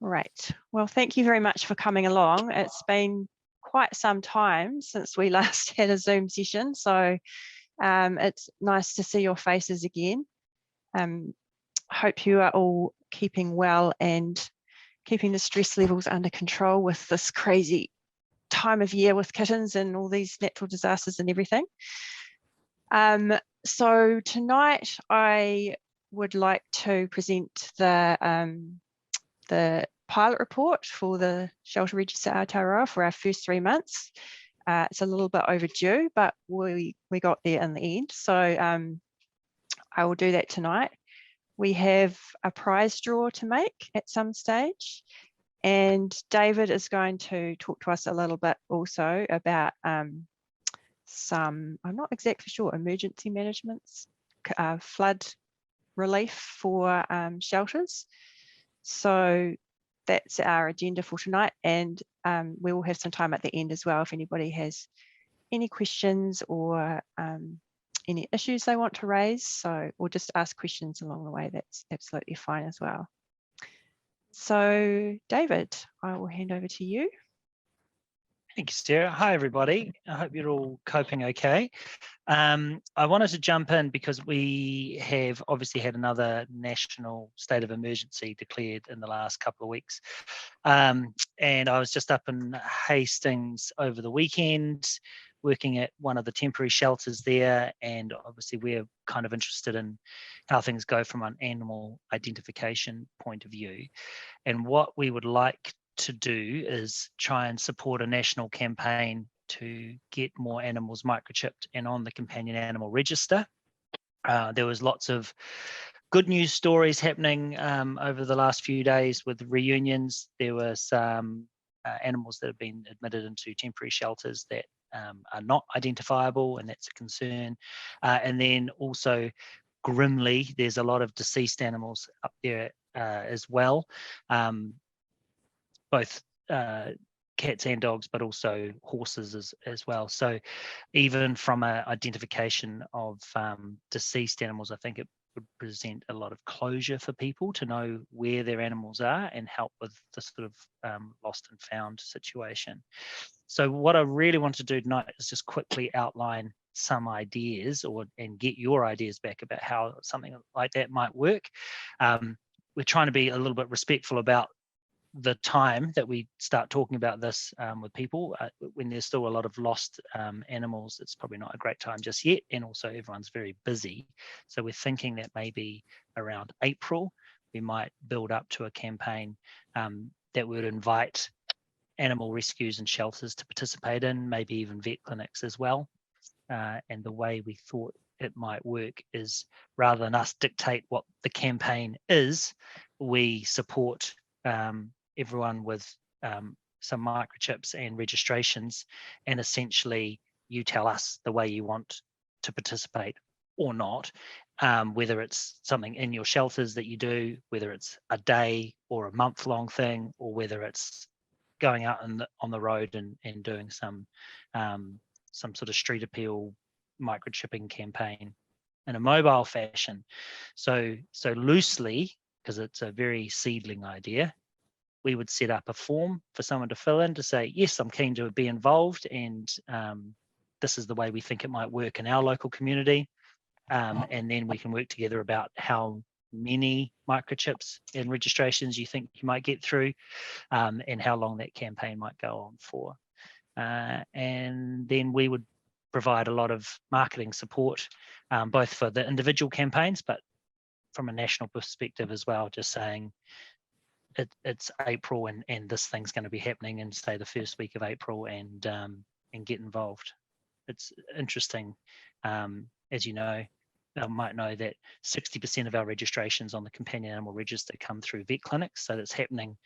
Right. Well, thank you very much for coming along. It's been quite some time since we last had a Zoom session, so it's nice to see your faces again. Hope you are all keeping well and keeping the stress levels under control with this crazy time of year with kittens and all these natural disasters and everything. So tonight I would like to present the pilot report for the Shelter Register Aotearoa for our first 3 months. It's a little bit overdue, but we got there in the end. So I will do that tonight. We have a prize draw to make at some stage. And David is going to talk to us a little bit also about some, I'm not exactly sure, emergency management, flood relief for shelters. So that's our agenda for tonight, and we will have some time at the end as well if anybody has any questions or any issues they want to raise. So, or just ask questions along the way, that's absolutely fine as well. So David, I will hand over to you. Thank you, Sarah. Hi, everybody. I hope you're all coping okay. I wanted to jump in because we have obviously had another national state of emergency declared in the last couple of weeks. And I was just up in Hastings over the weekend, working at one of the temporary shelters there. And obviously we're kind of interested in how things go from an animal identification point of view. And what we would like to do is try and support a national campaign to get more animals microchipped and on the companion animal register. There was lots of good news stories happening over the last few days with reunions. There were some animals that have been admitted into temporary shelters that are not identifiable, and that's a concern. And then also grimly, there's a lot of deceased animals up there as well. Both cats and dogs, but also horses as well. So even from an identification of deceased animals, I think it would present a lot of closure for people to know where their animals are and help with the sort of lost and found situation. So what I really want to do tonight is just quickly outline some ideas and get your ideas back about how something like that might work. We're trying to be a little bit respectful about the time that we start talking about this with people. When there's still a lot of lost animals, it's probably not a great time just yet, and also everyone's very busy. So we're thinking that maybe around April we might build up to a campaign that would invite animal rescues and shelters to participate in, maybe even vet clinics as well. And the way we thought it might work is, rather than us dictate what the campaign is, we support everyone with some microchips and registrations, and essentially you tell us the way you want to participate or not, whether it's something in your shelters that you do, whether it's a day or a month-long thing, or whether it's going out on the road and doing some sort of street appeal microchipping campaign in a mobile fashion. So loosely, because it's a very seedling idea, we would set up a form for someone to fill in to say, yes, I'm keen to be involved, and this is the way we think it might work in our local community. And then we can work together about how many microchips and registrations you think you might get through, and how long that campaign might go on for. And then we would provide a lot of marketing support, both for the individual campaigns, but from a national perspective as well, just saying, it's April and this thing's going to be happening in, say, the first week of April, and get involved. It's interesting, as you know, I might know that 60% of our registrations on the companion animal register come through vet clinics, so that's happening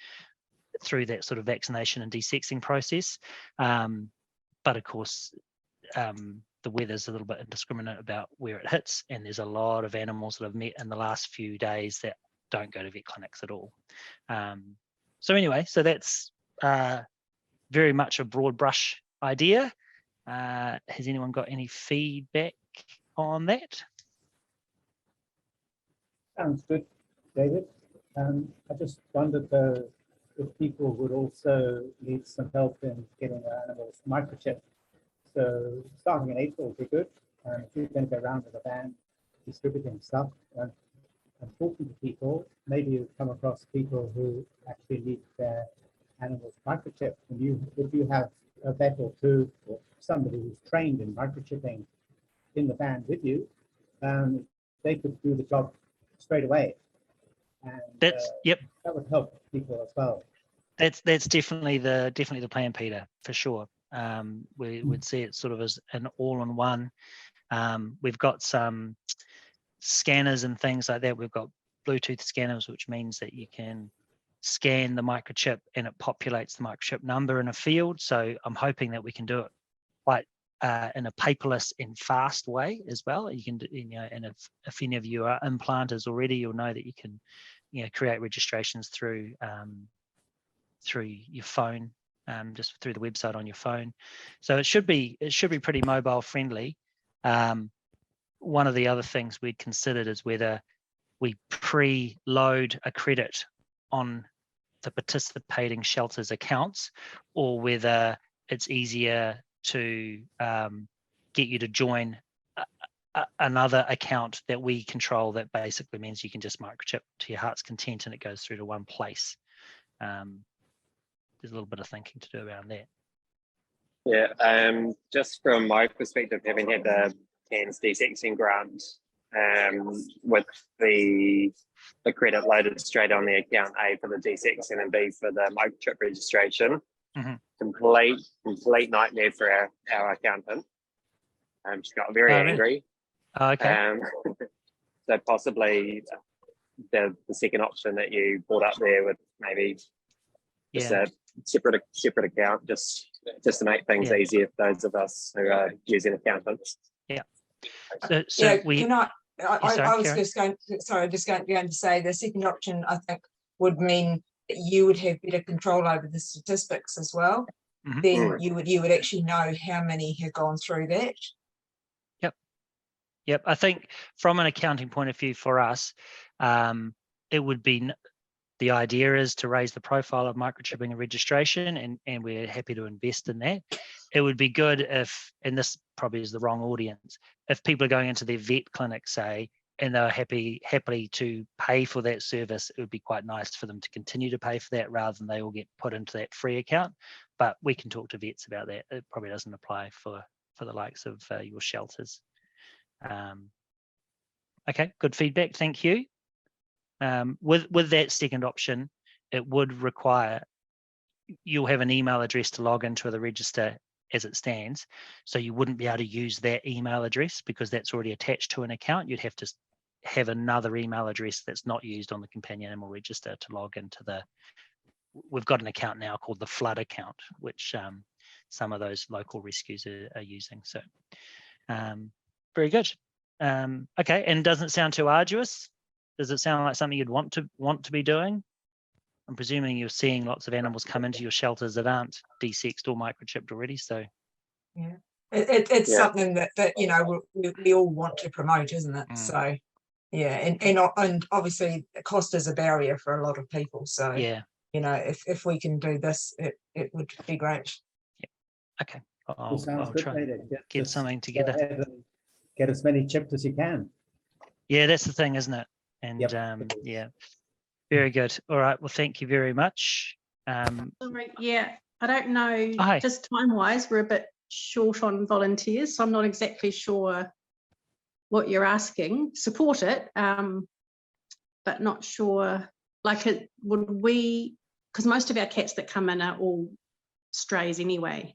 through that sort of vaccination and desexing process. But of course, the weather's a little bit indiscriminate about where it hits, and there's a lot of animals that I've met in the last few days that don't go to vet clinics at all. So anyway, so that's very much a broad brush idea. Has anyone got any feedback on that? Sounds good, David. I just wondered though if people would also need some help in getting their animals microchipped. So starting in April would be good. If you're going to go around with a van distributing stuff and talking to people, maybe you've come across people who actually need their animals microchipped. And if you have a vet or two or somebody who's trained in microchipping in the van with you, they could do the job straight away. And that would help people as well. That's definitely the plan, Peter, for sure. We would see it sort of as an all-in-one. We've got some scanners and things like that. We've got Bluetooth scanners, which means that you can scan the microchip and it populates the microchip number in a field. So I'm hoping that we can do it quite in a paperless and fast way as well. You can do, and if any of you are implanters already, you'll know that you can, create registrations through your phone, just through the website on your phone. So it should be pretty mobile friendly. One of the other things we'd considered is whether we pre-load a credit on the participating shelters accounts, or whether it's easier to get you to join another account that we control, that basically means you can just microchip to your heart's content and it goes through to one place. There's a little bit of thinking to do around that. Yeah, just from my perspective, having had the CANS D16 grant, with the credit loaded straight on the account, A for the D16 and B for the microchip registration, complete nightmare for our accountant. She got very angry. Oh, okay. So possibly the second option that you brought up there, with maybe just a separate account, just to make things easier for those of us who are using accountants. Yeah. So I was just going to say the second option, I think, would mean that you would have better control over the statistics as well. Then you would actually know how many have gone through that. Yep. I think from an accounting point of view for us, it would be, the idea is to raise the profile of microchipping and registration, and we're happy to invest in that. It would be good if, and this probably is the wrong audience, if people are going into their vet clinic, say, and they're happily to pay for that service, it would be quite nice for them to continue to pay for that rather than they all get put into that free account. But we can talk to vets about that. It probably doesn't apply for the likes of your shelters. Okay, good feedback. Thank you. With that second option, it would require, you'll have an email address to log into the register as it stands. So you wouldn't be able to use that email address because that's already attached to an account. You'd have to have another email address that's not used on the companion animal register to log into we've got an account now called the flood account, which some of those local rescues are using. So very good. Okay, and doesn't sound too arduous. Does it sound like something you'd want to be doing? I'm presuming you're seeing lots of animals come into your shelters that aren't desexed or microchipped already. So yeah, it's something that we all want to promote, isn't it? So yeah, and obviously the cost is a barrier for a lot of people. So yeah, if we can do this, it would be great. Yeah. Okay, I'll try get something together. Get as many chipped as you can. Yeah, that's the thing, isn't it? And yeah, very good. All right, well, thank you very much. Yeah, I don't know, just time-wise, we're a bit short on volunteers, so I'm not exactly sure what you're asking. Support it, but not sure, would we, because most of our cats that come in are all strays anyway,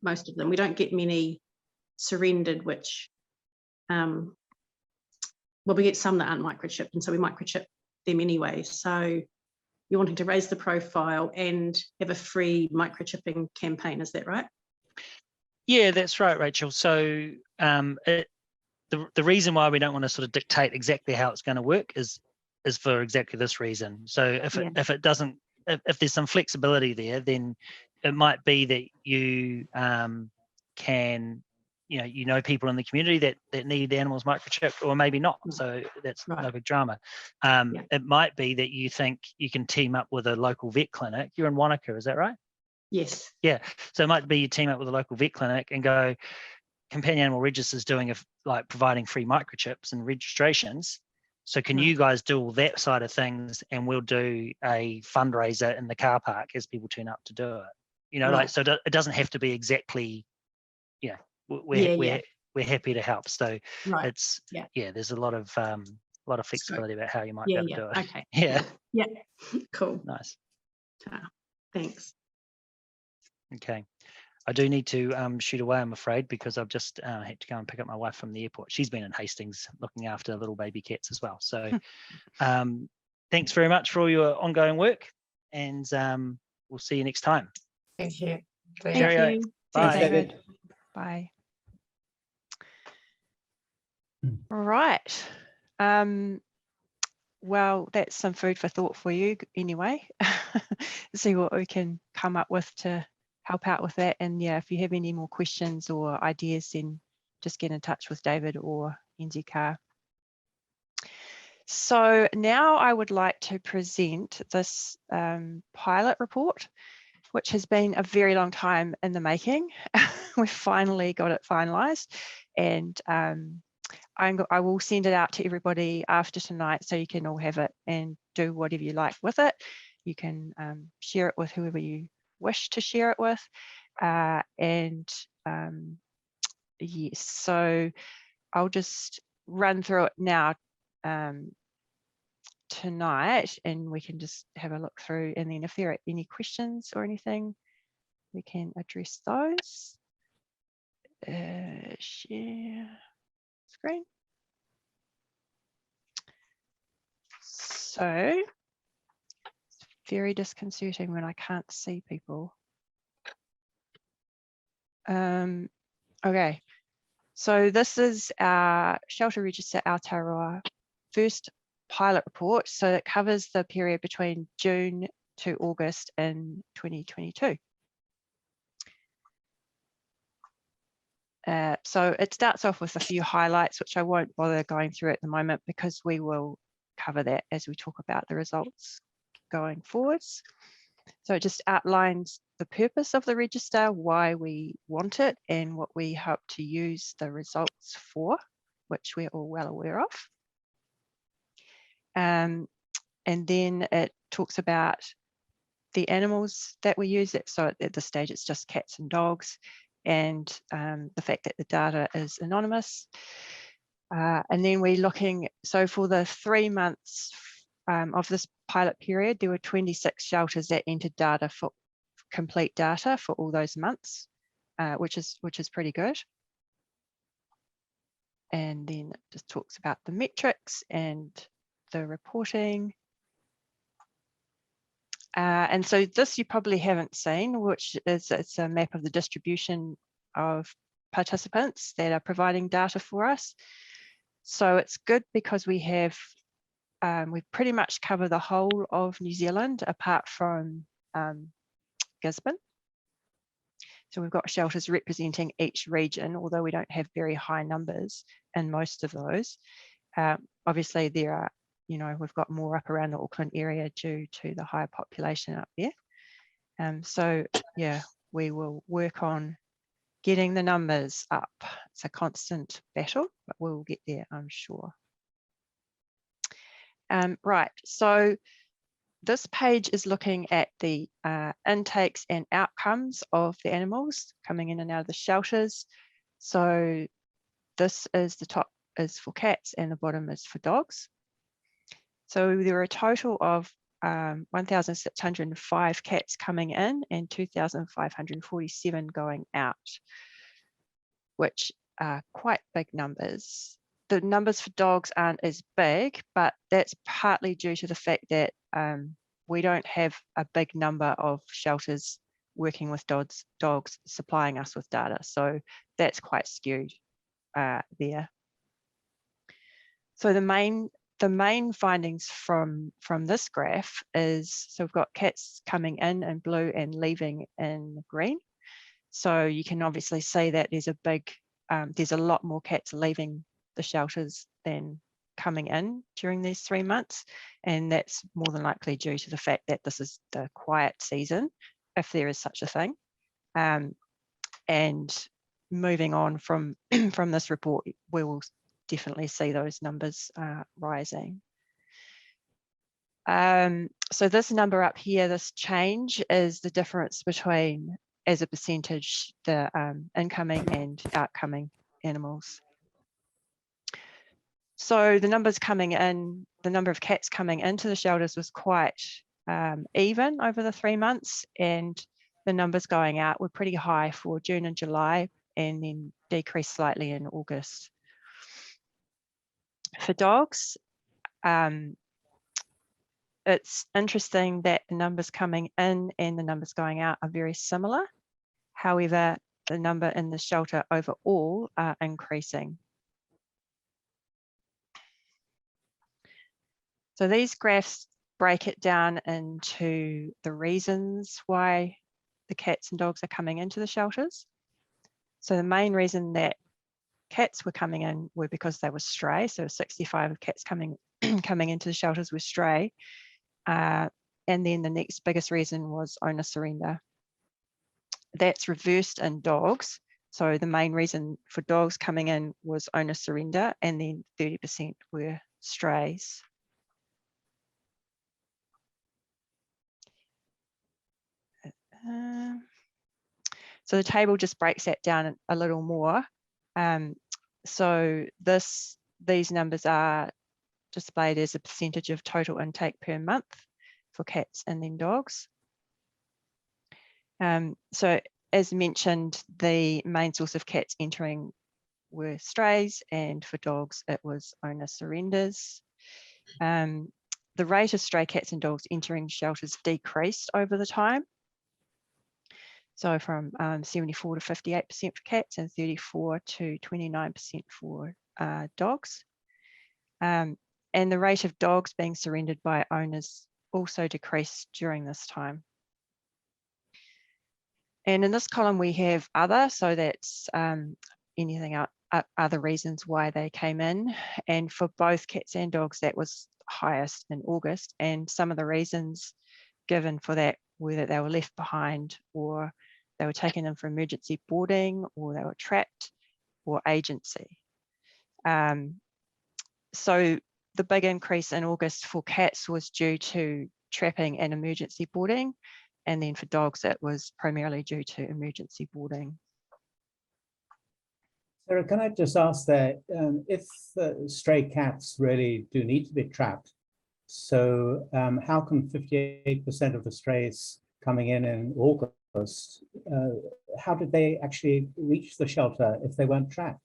most of them. We don't get many surrendered, which, well, we get some that aren't microchipped, and so we microchip them anyway. So you're wanting to raise the profile and have a free microchipping campaign, is that right? Yeah, that's right, Rachel. So the reason why we don't want to sort of dictate exactly how it's going to work is for exactly this reason. So if it doesn't, if there's some flexibility there, then it might be that you can you know people in the community that need animals microchipped, or maybe not. So that's no big drama. It might be that you think you can team up with a local vet clinic. You're in Wanaka, is that right? Yes. Yeah. So it might be you team up with a local vet clinic and go, Companion Animal Registers doing like providing free microchips and registrations. So can you guys do all that side of things, and we'll do a fundraiser in the car park as people turn up to do it. You know, like, so it doesn't have to be exactly, we're happy to help. So it's there's a lot of flexibility about how you might be able to do it. Okay. Yeah. Cool. Nice. Thanks. Okay. I do need to shoot away, I'm afraid, because I've just had to go and pick up my wife from the airport. She's been in Hastings looking after little baby cats as well. So thanks very much for all your ongoing work, and we'll see you next time. Thank you. Thank you. Bye. Thanks, David. Bye. All right. Well, that's some food for thought for you anyway. See what we can come up with to help out with that. And yeah, if you have any more questions or ideas, then just get in touch with David or NZCAR. So now I would like to present this pilot report, which has been a very long time in the making. We've finally got it finalised, and I will send it out to everybody after tonight, so you can all have it and do whatever you like with it. You can share it with whoever you wish to share it with. Yes, so I'll just run through it now tonight, and we can just have a look through, and then if there are any questions or anything, we can address those. Share screen. So it's very disconcerting when I can't see people. Okay, so this is our Shelter Register Aotearoa first pilot report. So it covers the period between June to August in 2022. So it starts off with a few highlights, which I won't bother going through at the moment, because we will cover that as we talk about the results going forwards. So it just outlines the purpose of the register, why we want it, and what we hope to use the results for, which we're all well aware of. And then it talks about the animals that we use. So at this stage, it's just cats and dogs, and the fact that the data is anonymous. And then we're looking, so for the 3 months of this pilot period, there were 26 shelters that entered data for complete data for all those months, which is pretty good. And then it just talks about the metrics and the reporting. And so this you probably haven't seen, which is, it's a map of the distribution of participants that are providing data for us. So it's good because we have, we pretty much cover the whole of New Zealand apart from Gisborne. So we've got shelters representing each region, although we don't have very high numbers in most of those. Obviously there are, you know, we've got more up around the Auckland area due to the higher population up there. So yeah, we will work on getting the numbers up. It's a constant battle, but we'll get there, I'm sure. Right, so this page is looking at the intakes and outcomes of the animals coming in and out of the shelters. So this is, the top is for cats and the bottom is for dogs. So there are a total of 1,605 cats coming in and 2,547 going out, which are quite big numbers. The numbers for dogs aren't as big, but that's partly due to the fact that we don't have a big number of shelters working with dogs supplying us with data. So that's quite skewed there. So the main findings from this graph is, so we've got cats coming in blue and leaving in green. So you can obviously see that there's a big there's a lot more cats leaving the shelters than coming in during these 3 months, and that's more than likely due to the fact that this is the quiet season, if there is such a thing. And moving on from from this report, we will definitely see those numbers rising. So this number up here, this change, is the difference between, as a percentage, the incoming and outcoming animals. So the numbers coming in, the number of cats coming into the shelters was quite even over the 3 months, and the numbers going out were pretty high for June and July, and then decreased slightly in August. For dogs, it's interesting that the numbers coming in and the numbers going out are very similar. However, the number in the shelter overall are increasing. So these graphs break it down into the reasons why the cats and dogs are coming into the shelters. So the main reason that cats were coming in were because they were stray. So 65 of cats coming into the shelters were stray. And then the next biggest reason was owner surrender. That's reversed in dogs. So the main reason for dogs coming in was owner surrender, and then 30% were strays. So the table just breaks that down a little more. So these numbers are displayed as a percentage of total intake per month for cats and then dogs. So as mentioned, the main source of cats entering were strays, and for dogs it was owner surrenders. The rate of stray cats and dogs entering shelters decreased over the time. So from 74 to 58% for cats and 34 to 29% for dogs. And the rate of dogs being surrendered by owners also decreased during this time. And in this column we have other, so that's anything out, other reasons why they came in. And for both cats and dogs, that was highest in August. And some of the reasons given for that were that they were left behind, or they were taken in for emergency boarding, or they were trapped, or agency. So the big increase in August for cats was due to trapping and emergency boarding. And then for dogs, it was primarily due to emergency boarding. Sarah, can I just ask that if stray cats really do need to be trapped, so how come 58% of the strays coming in August, how did they actually reach the shelter if they weren't trapped?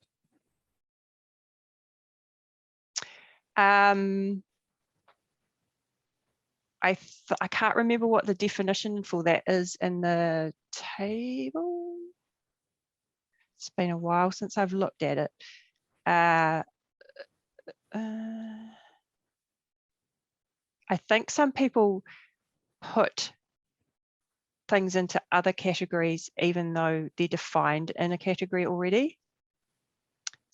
I can't remember what the definition for that is in the table. It's been a while since I've looked at it. I think some people put things into other categories even though they're defined in a category already.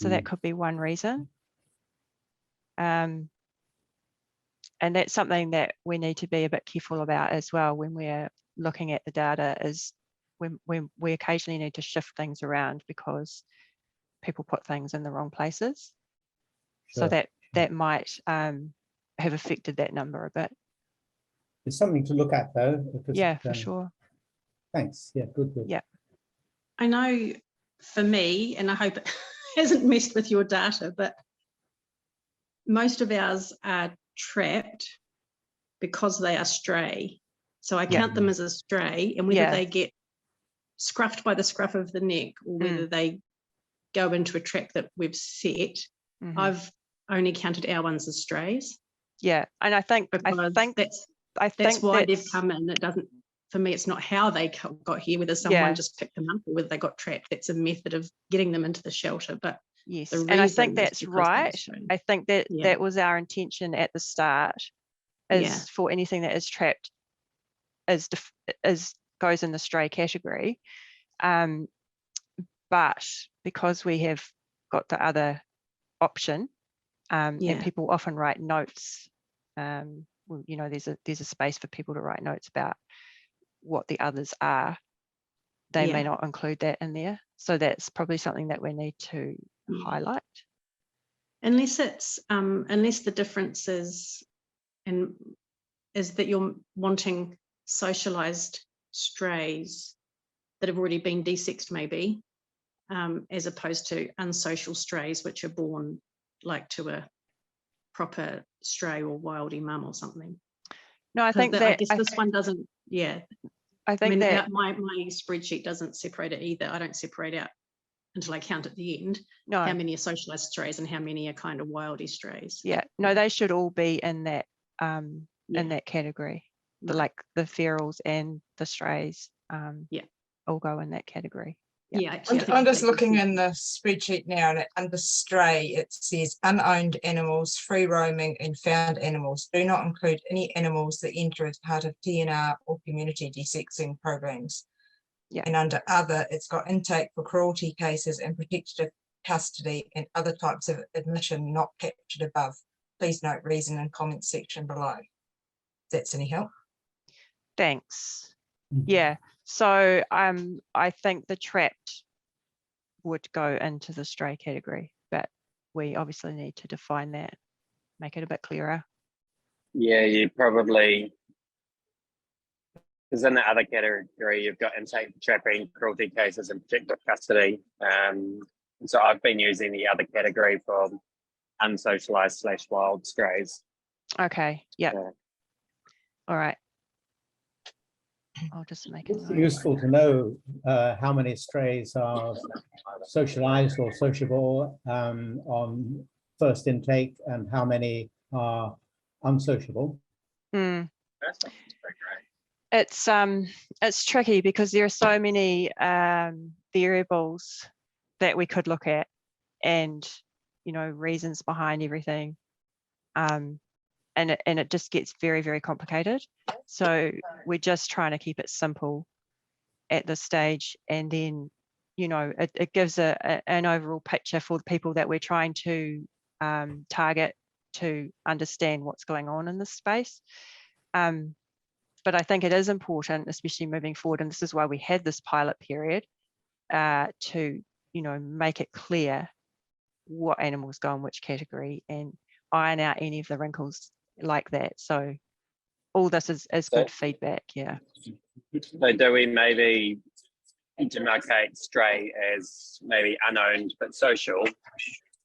So that could be one reason. And that's something that we need to be a bit careful about as well when we're looking at the data, is when we occasionally need to shift things around because people put things in the wrong places. Sure. So that might have affected that number a bit. It's something to look at though. Because, yeah, for sure. Thanks. Yeah, good. Yeah. I know for me, and I hope it hasn't messed with your data, but most of ours are trapped because they are stray. So I count them as a stray, and whether they get scruffed by the scruff of the neck or whether they go into a trap that we've set, I've only counted our ones as strays. Yeah, and I think that's why they've come in. It doesn't, for me, it's not how they got here, whether someone just picked them up or whether they got trapped. That's a method of getting them into the shelter. But yes, and I think that's right. I think that that was our intention at the start, is for anything that is trapped goes in the stray category. but because we have got the other option, and people often write notes, well, you know, there's a space for people to write notes about what the others are. They may not include that in there. So that's probably something that we need to highlight. Unless it's, unless the difference is that you're wanting socialized strays that have already been desexed maybe, as opposed to unsocial strays which are born like to a proper stray or wildy mum or something. No, I think that I guess this one doesn't, I think that my spreadsheet doesn't separate it either. I don't separate out until I count at the end how many are socialized strays and how many are kind of wildy strays. No, they should all be in that in that category. Like the ferals and the strays all go in that category. I'm just looking in the spreadsheet now, and under stray it says unowned animals, free roaming and found animals do not include any animals that enter as part of TNR or community desexing programs. And under other, it's got intake for cruelty cases and protective custody and other types of admission not captured above. Please note reason and comment section below. If that's any help. Thanks. So I think the trapped would go into the stray category, but we obviously need to define that, make it a bit clearer. Yeah, you probably, because in the other category you've got intake, trapping, cruelty cases and protective custody. So I've been using the other category for unsocialized / wild strays. Okay, all right. I'll just make it useful to know how many strays are socialized or sociable on first intake and how many are unsociable. It's tricky because there are so many variables that we could look at, and you know, reasons behind everything, and it just gets very, very complicated. So we're just trying to keep it simple at this stage, and then, you know, it gives an overall picture for the people that we're trying to target to understand what's going on in this space. But I think it is important, especially moving forward, and this is why we had this pilot period, to, you know, make it clear what animals go in which category and iron out any of the wrinkles like that. So all this is good feedback. So do we maybe demarcate stray as maybe unowned but social,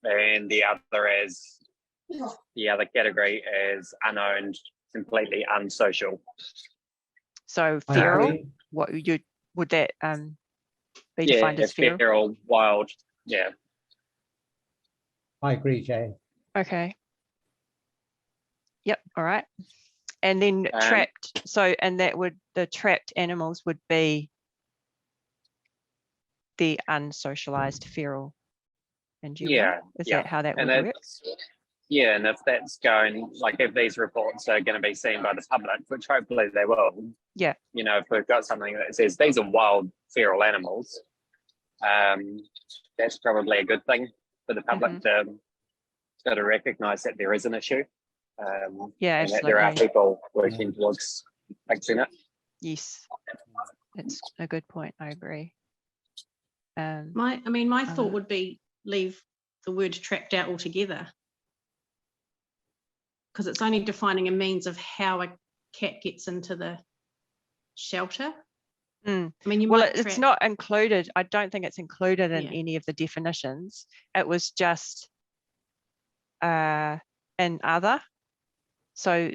and the other category as unowned, completely unsocial? So feral, what would that be defined as feral? Feral, wild, I agree, Jay. Okay. Yep, all right. And then trapped, so, and that would, the trapped animals would be the unsocialized feral and juvenile. Is that how that would work? Yeah, and if that's going, like if these reports are going to be seen by the public, which hopefully they will, you know, if we've got something that says these are wild feral animals, that's probably a good thing for the public to recognise that there is an issue. And that there are people working towards fixing it. Yes, it's a good point. I agree. My thought would be leave the word trapped out altogether, because it's only defining a means of how a cat gets into the shelter. I mean, it's not included. I don't think it's included in any of the definitions. It was just in other. So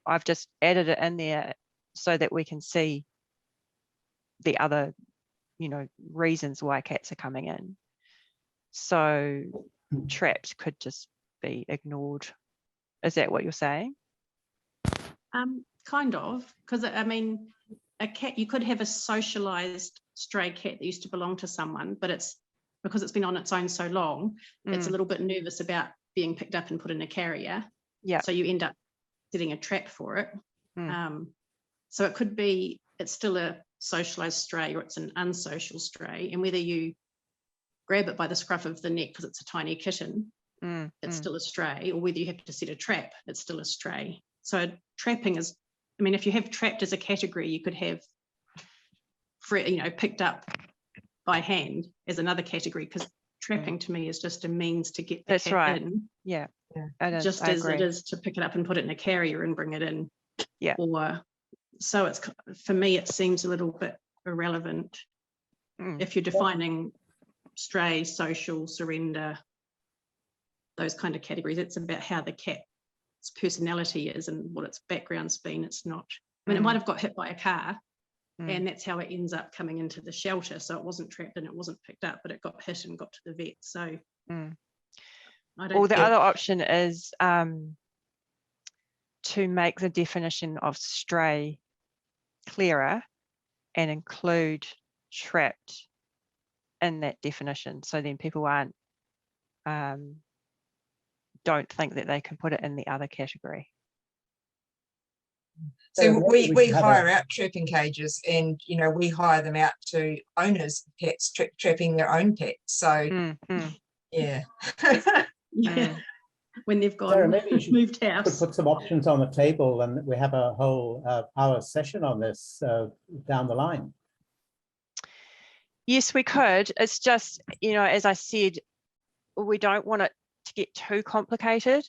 I've just added it in there so that we can see the other, you know, reasons why cats are coming in. So trapped could just be ignored. Is that what you're saying? Kind of, because I mean, a cat, you could have a socialized stray cat that used to belong to someone, but it's because it's been on its own so long, it's a little bit nervous about being picked up and put in a carrier. So you end up setting a trap for it. So it could be, it's still a socialized stray or it's an unsocial stray, and whether you grab it by the scruff of the neck because it's a tiny kitten, it's still a stray, or whether you have to set a trap, it's still a stray. So trapping is, I mean, if you have trapped as a category, you could have, picked up by hand as another category, because trapping to me is just a means to get the cat in. Yeah. Just as it is to pick it up and put it in a carrier and bring it in. Yeah. Or so it's, for me, it seems a little bit irrelevant if you're defining stray, social, surrender, those kind of categories. It's about how the cat's personality is and what its background's been. It's not, I mean, it might have got hit by a car and that's how it ends up coming into the shelter. So it wasn't trapped and it wasn't picked up, but it got hit and got to the vet. So the other option is to make the definition of stray clearer and include trapped in that definition. So then people aren't don't think that they can put it in the other category. So we hire out trapping cages, and we hire them out to owners of pets trapping their own pets. So yeah. When they've gone, Sarah, maybe you moved house. could put some options on the table, and we have a whole hour session on this down the line. Yes, we could. It's just, as I said, we don't want it to get too complicated.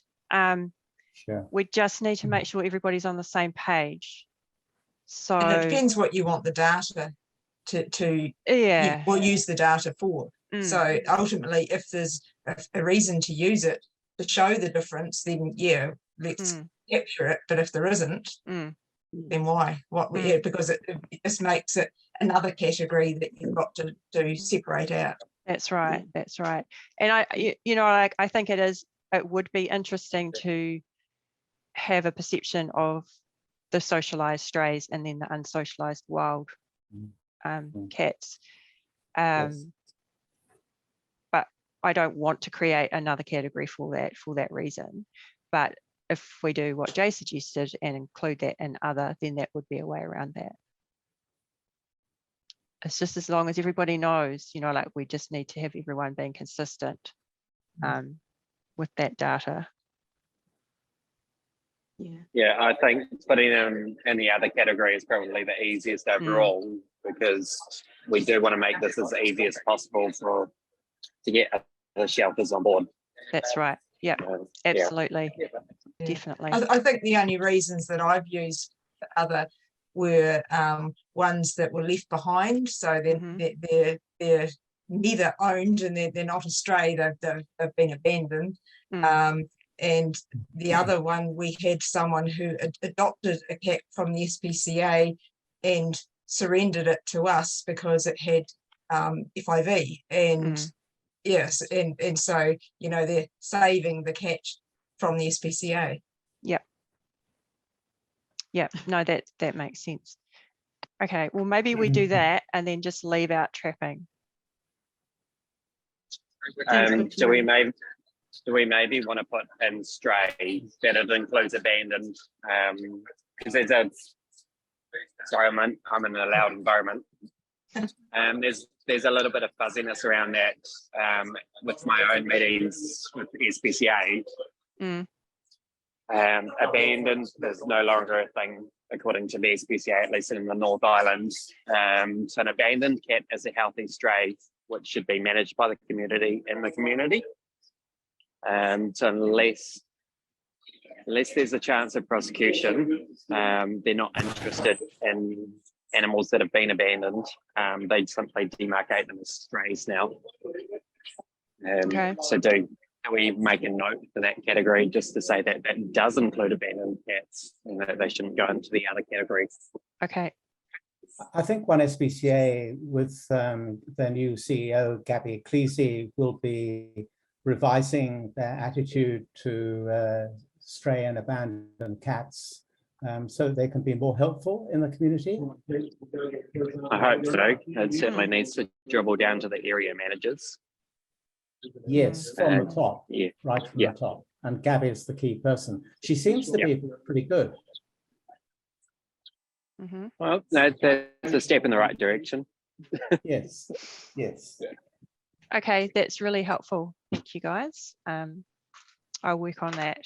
Sure. We just need to make sure everybody's on the same page. So and it depends what you want the data to use the data for. So ultimately, if there's a reason to use it to show the difference, then let's capture it. But if there isn't, then why? Because it just makes it another category that you've got to separate out. That's right. That's right. And I think it would be interesting to have a perception of the socialized strays and then the unsocialized wild cats. But I don't want to create another category for that reason. But if we do what Jay suggested and include that in other, then that would be a way around that. It's just as long as everybody knows, we just need to have everyone being consistent with that data. Yeah, I think putting them in the other category is probably the easiest overall, because we do want to make this as easy as possible to get the shelters on board. That's right. Yeah, absolutely. Yeah. Definitely. I think the only reasons that I've used other were ones that were left behind. So they're neither owned and they're not a stray, they've been abandoned. And the other one, we had someone who adopted a cat from the SPCA and surrendered it to us because it had FIV. And yes, and so, they're saving the cat from the SPCA. Yeah, no, that makes sense. Okay, well, maybe we do that and then just leave out trapping. Do we maybe want to put in stray that it includes abandoned? Because I'm in a loud environment. There's a little bit of fuzziness around that with my own meetings with SPCA. Abandoned is no longer a thing according to the SPCA, at least in the North Island. So an abandoned cat is a healthy stray, which should be managed by the community in the community. So unless there's a chance of prosecution, they're not interested in animals that have been abandoned. They simply demarcate them as strays now. So do we make a note for that category just to say that that does include abandoned cats and that they shouldn't go into the other categories? Okay. I think one SPCA with the new CEO, Gabby Cleese, will be revising their attitude to stray and abandoned cats so they can be more helpful in the community. I hope so. It certainly needs to dribble down to the area managers. Yes, from the top, right from the top. And Gabby is the key person. She seems to be pretty good. Well, that's a step in the right direction. Yes. Okay, that's really helpful. Thank you, guys. I'll work on that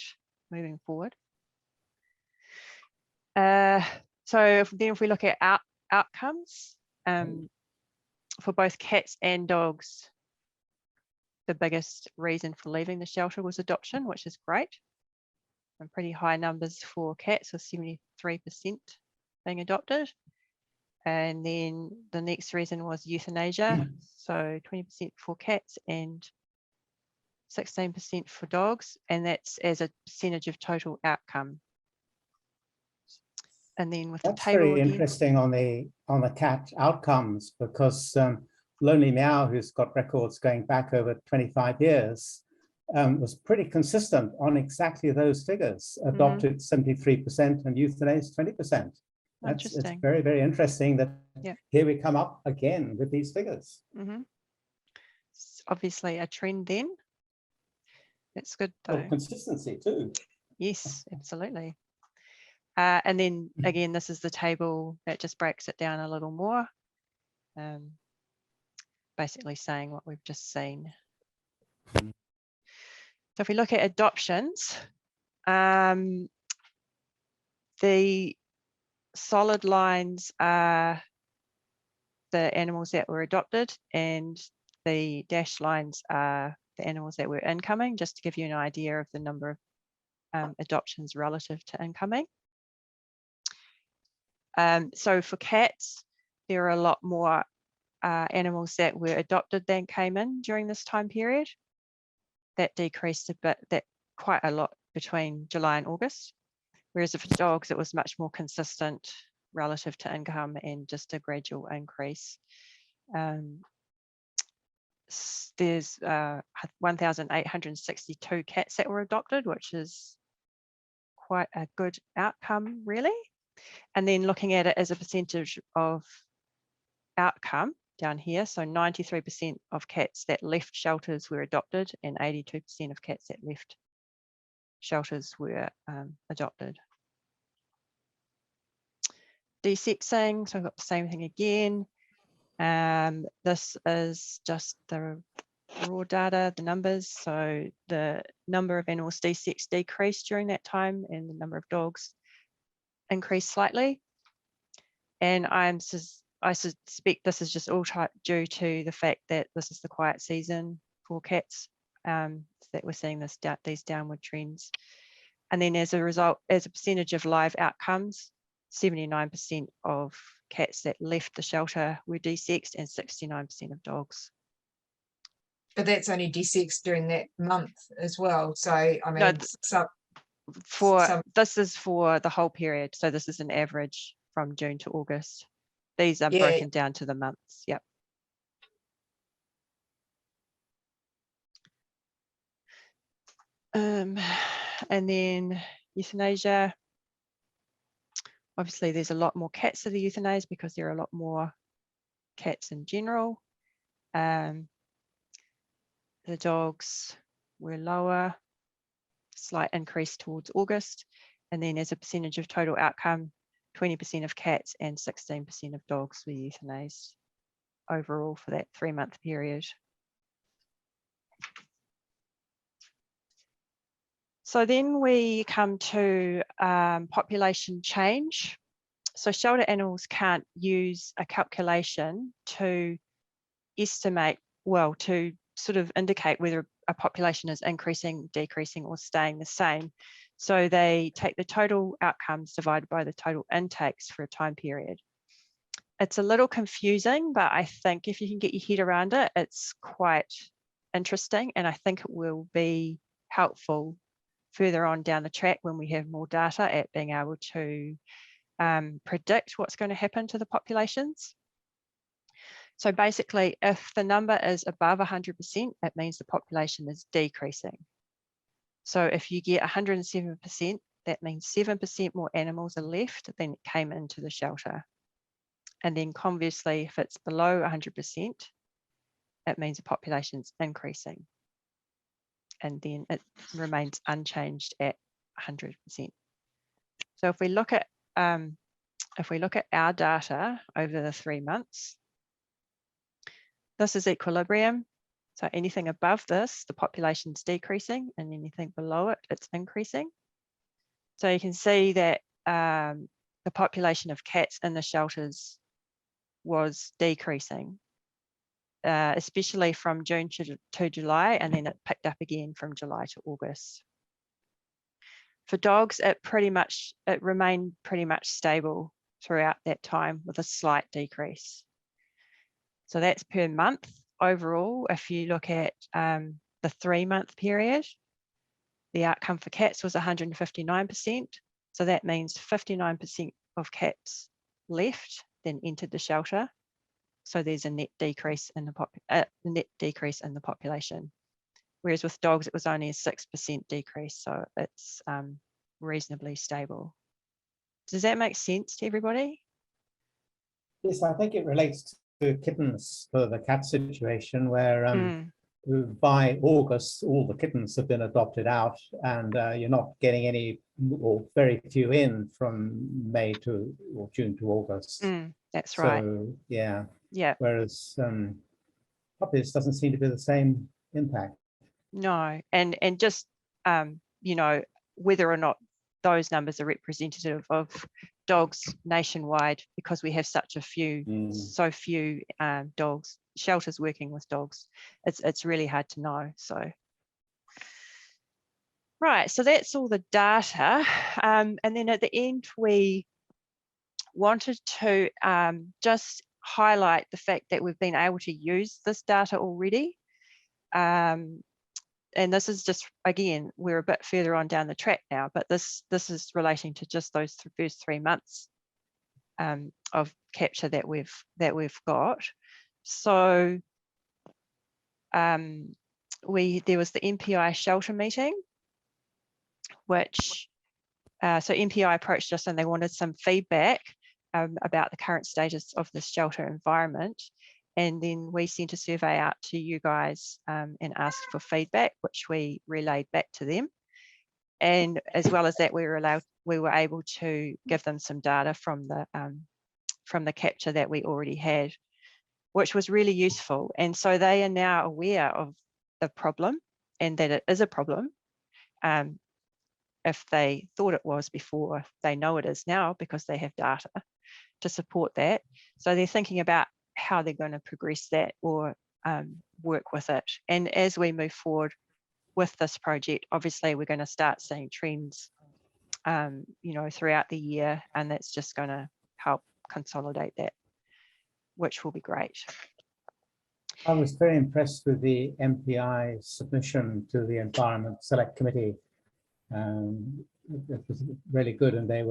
moving forward. So if we look at outcomes, for both cats and dogs, the biggest reason for leaving the shelter was adoption, which is great. And pretty high numbers for cats, with 73% being adopted. And then the next reason was euthanasia. So 20% for cats and 16% for dogs. And that's as a percentage of total outcome. And then with that's the table very again, interesting on the cat outcomes, because Lonely Meow, who's got records going back over 25 years, was pretty consistent on exactly those figures. Adopted 73% and euthanized 20%. It's very, very interesting that here we come up again with these figures. It's obviously a trend then. That's good though. Well, consistency too. Yes, absolutely. And then again, this is the table that just breaks it down a little more. Basically saying what we've just seen. So if we look at adoptions, the solid lines are the animals that were adopted, and the dashed lines are the animals that were incoming, just to give you an idea of the number of adoptions relative to incoming. So for cats, there are a lot more animals that were adopted than came in during this time period. That decreased a bit, quite a lot between July and August. Whereas for dogs, it was much more consistent relative to income and just a gradual increase. There's 1,862 cats that were adopted, which is quite a good outcome, really. And then looking at it as a percentage of outcome down here, so 93% of cats that left shelters were adopted, and 82% of cats that left shelters were adopted. Desexing, so I've got the same thing again. This is just the raw data, the numbers. So the number of animals desexed decreased during that time, and the number of dogs increased slightly. And I suspect this is just all due to the fact that this is the quiet season for cats, that we're seeing these downward trends. And then as a result, as a percentage of live outcomes, 79% of cats that left the shelter were desexed, and 69% of dogs. But that's only desexed during that month as well. So I mean, no, this is for the whole period. So this is an average from June to August. These are broken down to the months. Yep. And then euthanasia. Obviously, there's a lot more cats that are euthanized because there are a lot more cats in general. The dogs were lower, slight increase towards August. And then as a percentage of total outcome, 20% of cats and 16% of dogs were euthanized overall for that 3-month period. So then we come to population change. So shelter animals can't use a calculation to estimate, well, to sort of indicate whether a population is increasing, decreasing, or staying the same. So they take the total outcomes divided by the total intakes for a time period. It's a little confusing, but I think if you can get your head around it, it's quite interesting, and I think it will be helpful further on down the track when we have more data at being able to predict what's going to happen to the populations. So basically, if the number is above 100%, it means the population is decreasing. So if you get 107%, that means 7% more animals are left than came into the shelter. And then conversely, if it's below 100%, it means the population's increasing. And then it remains unchanged at 100%. So if we look at our data over the 3 months, this is equilibrium. So anything above this, the population's decreasing, and anything below it, it's increasing. So you can see that the population of cats in the shelters was decreasing, especially from June to July, and then it picked up again from July to August. For dogs, it remained pretty much stable throughout that time with a slight decrease. So that's per month. Overall, if you look at the 3-month period, the outcome for cats was 159%. So that means 59% of cats left, then entered the shelter. So there's a net decrease in the population. Whereas with dogs, it was only a 6% decrease. So it's reasonably stable. Does that make sense to everybody? Yes, I think it relates to kittens for the cat situation, where by August, all the kittens have been adopted out, and you're not getting any or very few in from May to or June to August. That's right. So yeah. Yeah. Whereas puppies doesn't seem to be the same impact. No, and just you know, whether or not those numbers are representative of dogs nationwide, because we have such a few, so few dogs shelters working with dogs, it's really hard to know. So right, so that's all the data, and then at the end we wanted to just highlight the fact that we've been able to use this data already. And this is just, again, we're a bit further on down the track now, but this is relating to just those first 3 months of capture that we've got. So there was the MPI shelter meeting, which so MPI approached us and they wanted some feedback about the current status of the shelter environment. And then we sent a survey out to you guys and asked for feedback, which we relayed back to them. And as well as that, we were able to give them some data from the capture that we already had, which was really useful. And so they are now aware of the problem and that it is a problem. If they thought it was before, they know it is now because they have data to support that. So they're thinking about how they're going to progress that or work with it. And as we move forward with this project, obviously we're going to start seeing trends, you know, throughout the year, and that's just going to help consolidate that, which will be great. I was very impressed with the MPI submission to the Environment Select Committee. It was really good, and they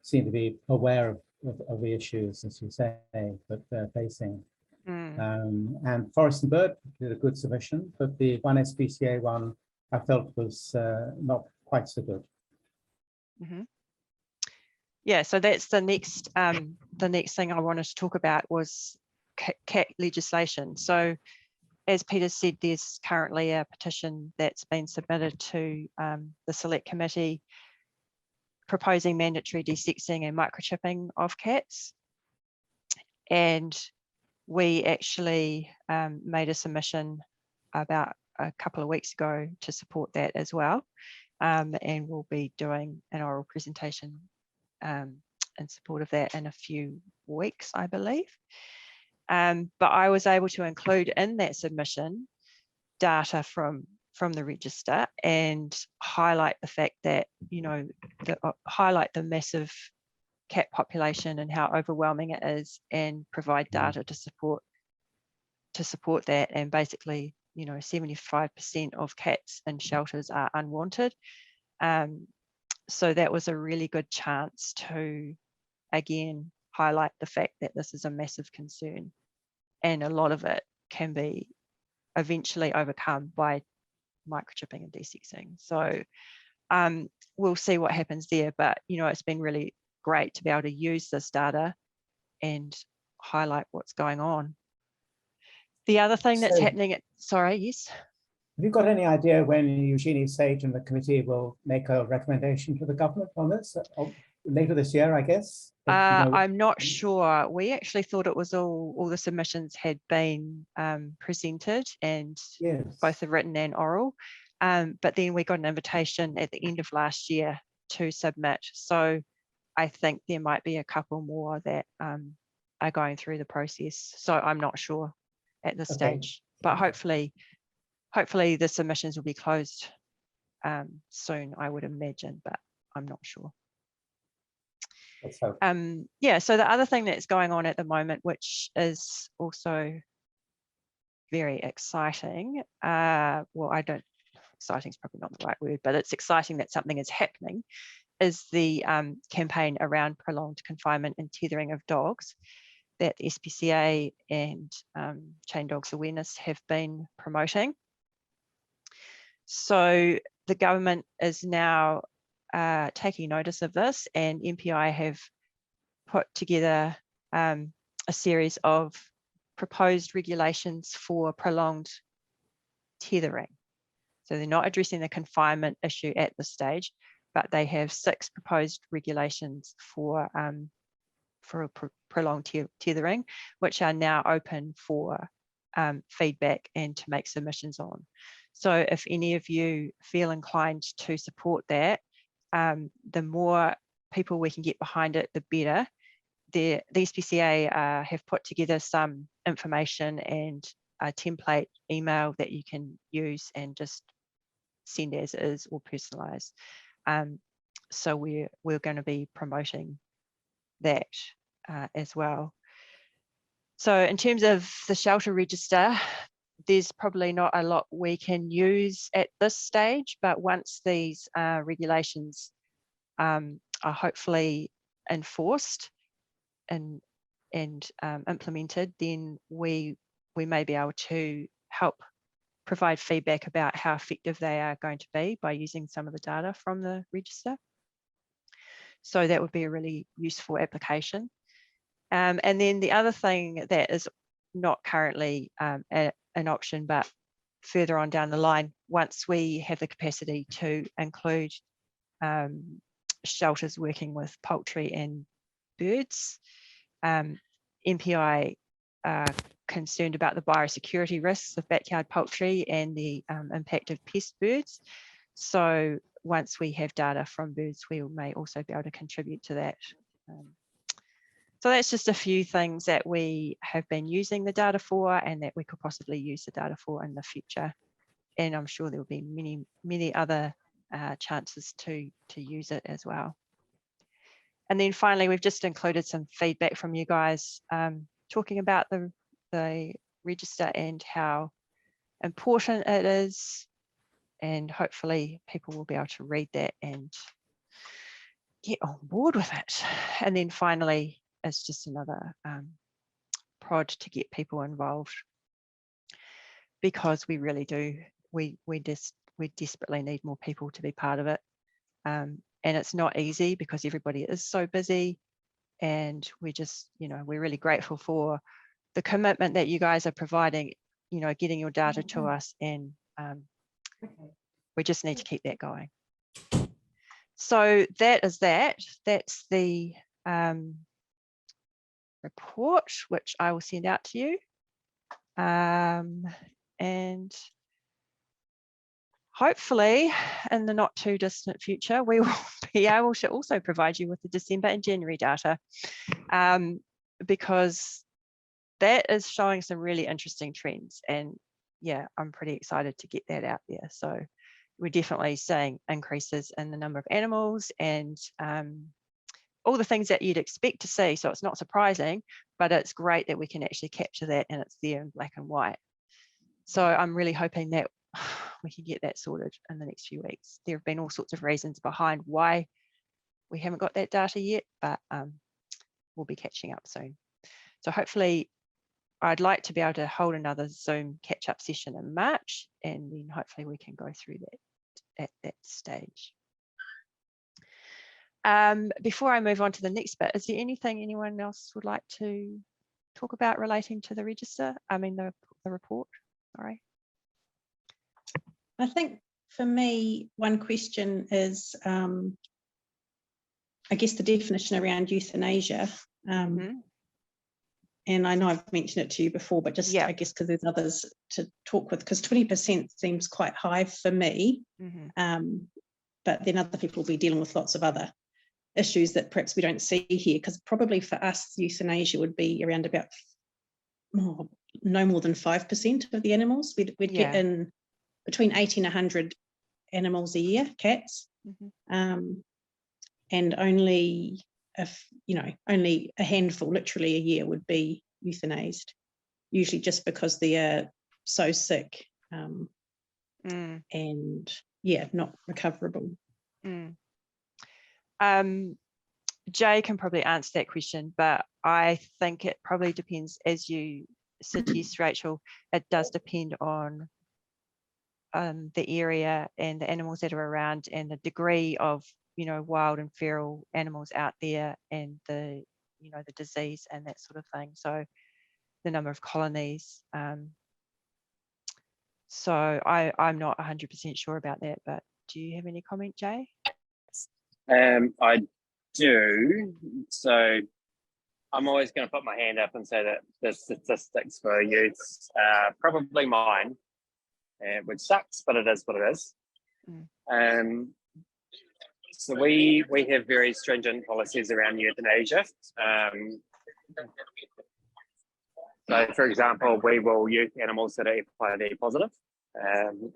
seemed to be aware of the issues, as you say, that they're facing. And Forest and Bird did a good submission, but the one SPCA one I felt was not quite so good. Yeah, so that's the next thing I wanted to talk about was cat legislation. So as Peter said, there's currently a petition that's been submitted to the Select Committee proposing mandatory desexing and microchipping of cats. And we actually made a submission about a couple of weeks ago to support that as well. And we'll be doing an oral presentation in support of that in a few weeks, I believe. But I was able to include in that submission data from the register and highlight the fact that, you know, highlight the massive cat population and how overwhelming it is, and provide data to support that. And basically, you know, 75% of cats in shelters are unwanted. So that was a really good chance to, again, highlight the fact that this is a massive concern, and a lot of it can be eventually overcome by microchipping and desexing. So we'll see what happens there, but you know, it's been really great to be able to use this data and highlight what's going on. The other thing that's happening sorry, yes? Have you got any idea when Eugenie Sage and the committee will make a recommendation to the government on this? later this year, I guess? You know, I'm not sure. We actually thought it was all the submissions had been presented, and yes. both the written and oral. But then we got an invitation at the end of last year to submit. So I think there might be a couple more that are going through the process. So I'm not sure at this stage, but hopefully the submissions will be closed soon, I would imagine, but I'm not sure. Yeah, so the other thing that's going on at the moment, which is also very exciting, exciting is probably not the right word, but it's exciting that something is happening, is the campaign around prolonged confinement and tethering of dogs that the SPCA and Chain Dogs Awareness have been promoting. So the government is now taking notice of this, and MPI have put together a series of proposed regulations for prolonged tethering. So they're not addressing the confinement issue at this stage, but they have 6 proposed regulations for prolonged tethering, which are now open for feedback and to make submissions on. So if any of you feel inclined to support that, the more people we can get behind it, the better. The SPCA have put together some information and a template email that you can use and just send as is or personalize. So we're going to be promoting that as well. So in terms of the shelter register, there's probably not a lot we can use at this stage, but once these regulations are hopefully enforced and implemented, then we may be able to help provide feedback about how effective they are going to be by using some of the data from the register. So that would be a really useful application. And then the other thing that is not currently an option, but further on down the line, once we have the capacity to include shelters working with poultry and birds, MPI are concerned about the biosecurity risks of backyard poultry and the impact of pest birds. So once we have data from birds, we may also be able to contribute to that. So that's just a few things that we have been using the data for and that we could possibly use the data for in the future. And I'm sure there will be many, many other chances to use it as well. And then finally, we've just included some feedback from you guys talking about the register and how important it is. And hopefully people will be able to read that and get on board with it. And then finally, it's just another prod to get people involved, because we really do, we desperately need more people to be part of it. And it's not easy because everybody is so busy, and we just, we're really grateful for the commitment that you guys are providing, getting your data to us, and we just need to keep that going. So that's the report, which I will send out to you. And hopefully in the not too distant future, we will be able to also provide you with the December and January data, because that is showing some really interesting trends. And yeah, I'm pretty excited to get that out there. So we're definitely seeing increases in the number of animals and all the things that you'd expect to see. So it's not surprising, but it's great that we can actually capture that and it's there in black and white. So I'm really hoping that we can get that sorted in the next few weeks. There have been all sorts of reasons behind why we haven't got that data yet, but we'll be catching up soon. So hopefully I'd like to be able to hold another Zoom catch-up session in March, and then hopefully we can go through that at that stage. Before I move on to the next bit, is there anything anyone else would like to talk about relating to the register? I mean, the report, sorry. I think for me, one question is I guess, the definition around euthanasia. And I know I've mentioned it to you before, but just I guess because there's others to talk with, because 20% seems quite high for me. But then other people will be dealing with lots of other issues that perhaps we don't see here, because probably for us, euthanasia would be around about no more than 5% of the animals. We'd get in between 80 and 100 animals a year, cats, and only only a handful, literally a year, would be euthanized, usually just because they are so sick and not recoverable. Jay can probably answer that question, but I think it probably depends, as you suggest, Rachel. It does depend on the area and the animals that are around, and the degree of wild and feral animals out there, and the the disease and that sort of thing. So the number of colonies. So I'm not 100% sure about that, but do you have any comment, Jay? I do. So I'm always going to put my hand up and say that the statistics for youths are probably mine, which sucks, but it is what it is. So we have very stringent policies around euthanasia. So, for example, we will euth animals that are FID positive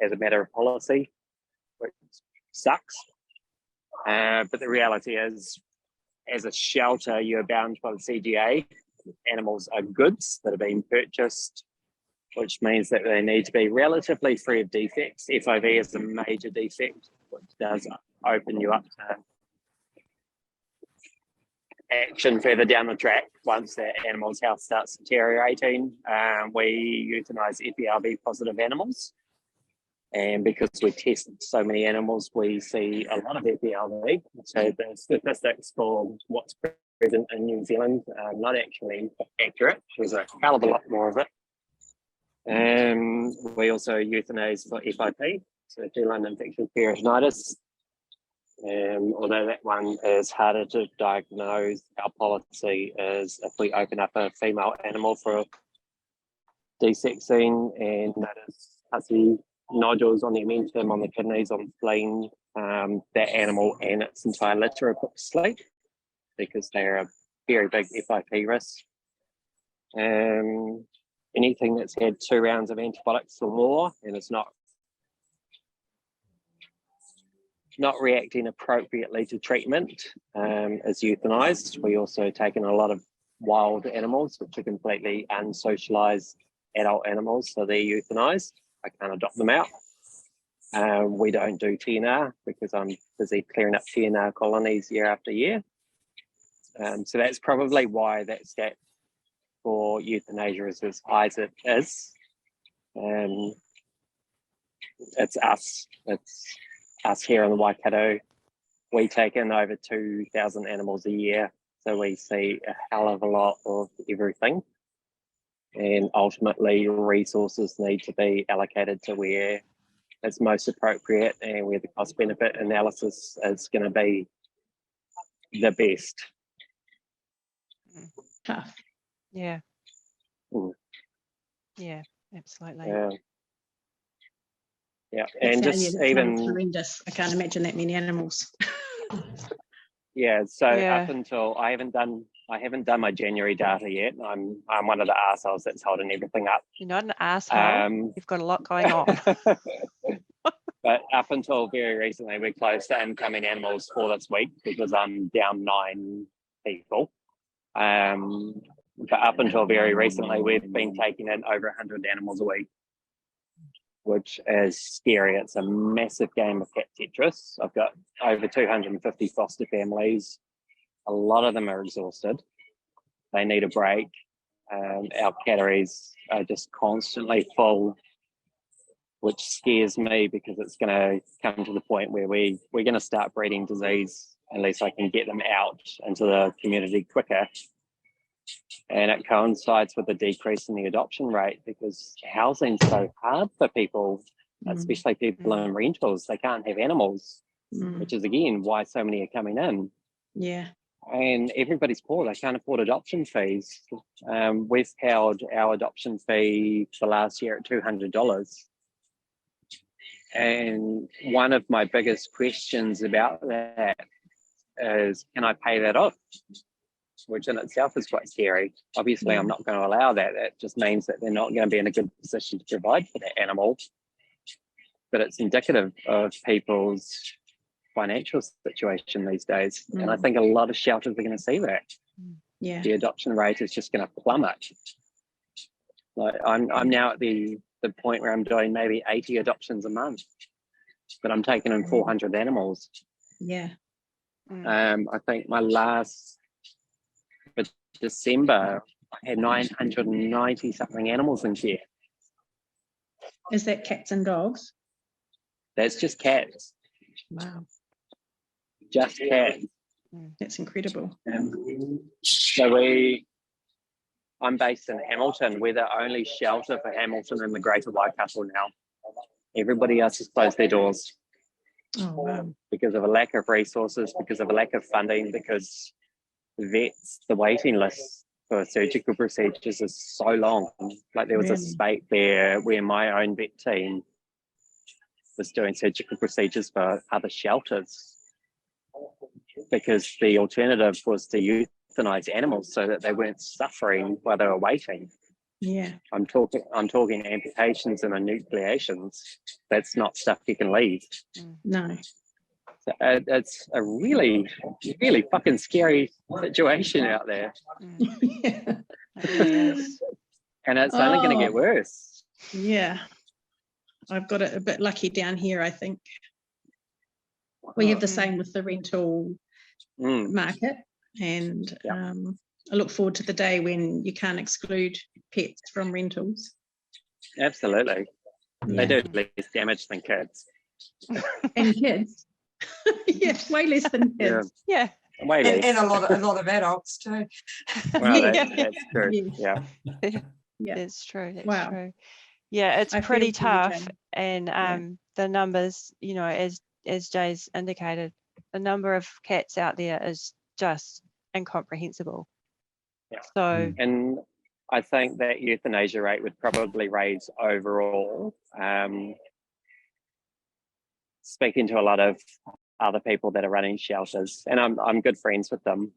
as a matter of policy, which sucks. But the reality is, as a shelter, you're bound by the CGA. Animals are goods that are being purchased, which means that they need to be relatively free of defects. FIV is a major defect, which does open you up to action further down the track once that animal's health starts deteriorating. We euthanize FERV positive animals, and because we test so many animals, we see a lot of FERV. So the statistics for what's present in New Zealand are not actually accurate. There's a hell of a lot more of it. We also euthanize for FIP, so feline infectious peritonitis. Although that one is harder to diagnose, our policy is if we open up a female animal for desexing and notice pussy nodules on the omentum, on the kidneys, on the spleen, that animal and its entire litter are put to sleep because they're a very big FIP risk. Anything that's had 2 rounds of antibiotics or more and is not reacting appropriately to treatment is euthanized. We also take in a lot of wild animals, which are completely unsocialized adult animals, so they're euthanized. I can't adopt them out. We don't do TNR because I'm busy clearing up TNR colonies year after year. So that's probably why that stat for euthanasia is as high as it is. It's us here in the Waikato. We take in over 2,000 animals a year, so we see a hell of a lot of everything. And ultimately, resources need to be allocated to where it's most appropriate and where the cost-benefit analysis is going to be the best. Tough. Yeah. Yeah, absolutely. Yeah, and just even horrendous. I can't imagine that many animals. Yeah, so up until I haven't done my January data yet. I'm one of the arseholes that's holding everything up. You're not an arsehole. You've got a lot going on. But up until very recently, we closed to incoming animals for this week because I'm down 9 people. But up until very recently, we've been taking in over 100 animals a week, which is scary. It's a massive game of cat Tetris. I've got over 250 foster families. A lot of them are exhausted. They need a break. Our catteries are just constantly full, which scares me because it's going to come to the point where we're going to start breeding disease unless I can get them out into the community quicker. And it coincides with the decrease in the adoption rate because housing's so hard for people, especially people in rentals. They can't have animals, which is, again, why so many are coming in. Yeah. And everybody's poor. They can't afford adoption fees. We've held our adoption fee for last year at $200. And one of my biggest questions about that is, can I pay that off? Which in itself is quite scary. Obviously, I'm not going to allow that. That just means that they're not going to be in a good position to provide for that animal. But it's indicative of people's financial situation these days. And I think a lot of shelters are going to see that. Yeah. The adoption rate is just going to plummet. Like I'm now at the point where I'm doing maybe 80 adoptions a month, but I'm taking in 400 animals. Yeah. I think my last for December, I had 990 something animals in care. Is that cats and dogs? That's just cats. Wow. Just cats. That's incredible. So I'm based in Hamilton. We're the only shelter for Hamilton and the Greater Waikato now. Everybody else has closed their doors. Oh, wow. Because of a lack of resources, because of a lack of funding, because vets, the waiting list for surgical procedures is so long. Like there was a spate there where my own vet team was doing surgical procedures for other shelters because the alternative was to euthanize animals so that they weren't suffering while they were waiting. Yeah. I'm talking amputations and enucleations. That's not stuff you can leave. No. So it's a really, really fucking scary situation out there. Yeah. It really is. And it's only going to get worse. Yeah. I've got it a bit lucky down here, I think. We have the same with the rental market, and I look forward to the day when you can't exclude pets from rentals. Absolutely. They do less damage than kids. And kids. Yeah, way less than kids. Yeah. Way less. And a lot of adults too. Well, that's true. Yeah. That's true. That's Wow. true. Yeah, it's I pretty feel for you, tough. Jane. And the numbers, you know, as Jay's indicated, the number of cats out there is just incomprehensible. Yeah. So and I think that euthanasia rate would probably raise overall. Speaking to a lot of other people that are running shelters, and I'm good friends with them.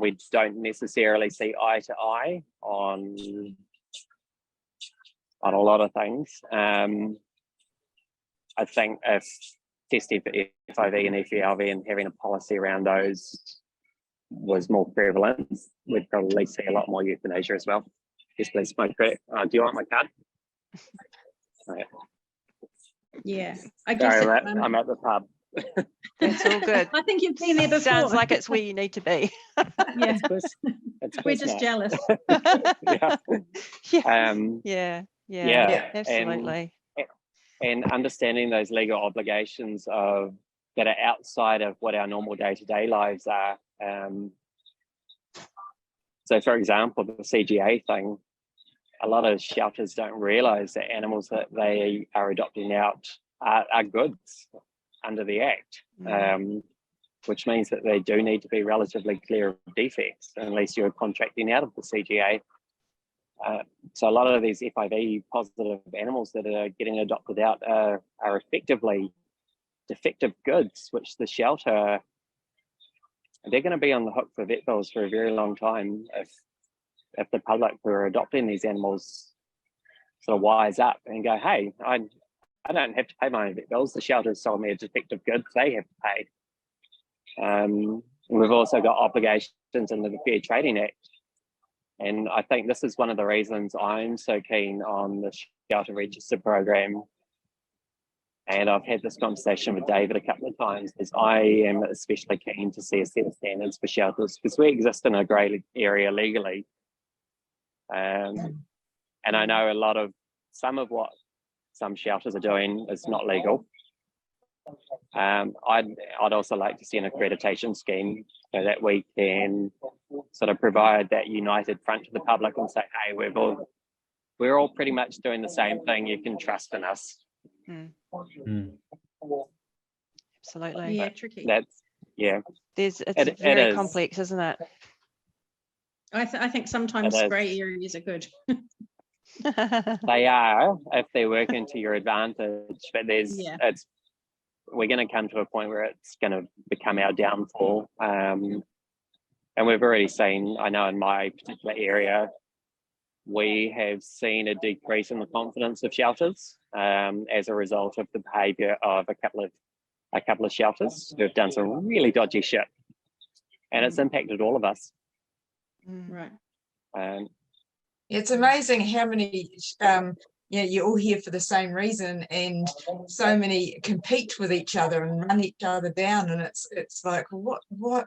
We don't necessarily see eye to eye on a lot of things. I think if testing for FIV and FELV and having a policy around those was more prevalent, we'd probably see a lot more euthanasia as well. Yes, please, my credit. Do you want my card? Okay. Yeah, I guess Sorry, I'm at the pub. it's all good. I think you've been there before. Sounds like it's where you need to be. Yeah, we're just jealous. Yeah, absolutely. And understanding those legal obligations that are outside of what our normal day-to-day lives are. So, for example, the CGA thing, a lot of shelters don't realise that animals that they are adopting out are goods under the Act, which means that they do need to be relatively clear of defects unless you're contracting out of the CGA. So a lot of these FIV positive animals that are getting adopted out are effectively defective goods, which the shelter, they're going to be on the hook for vet bills for a very long time if the public who are adopting these animals sort of wise up and go, hey, I don't have to pay my own vet bills. The shelter's sold me a defective good, they have to pay. We've also got obligations under the Fair Trading Act. And I think this is one of the reasons I'm so keen on the shelter register program. And I've had this conversation with David a couple of times, is I am especially keen to see a set of standards for shelters because we exist in a grey area legally. And I know some of what some shelters are doing is not legal. I'd also like to see an accreditation scheme so that we can sort of provide that united front to the public and say, hey, we're all pretty much doing the same thing. You can trust in us. Absolutely. Yeah, tricky. Yeah, it's very complex, isn't it? I think sometimes grey areas are good. They are if they work into your advantage, but we're going to come to a point where it's going to become our downfall. And we've already seen, I know in my particular area, we have seen a decrease in the confidence of shelters as a result of the behaviour of a couple of shelters who have done some really dodgy shit, and it's impacted all of us. Right. It's amazing how many you're all here for the same reason, and so many compete with each other and run each other down, and it's like, what why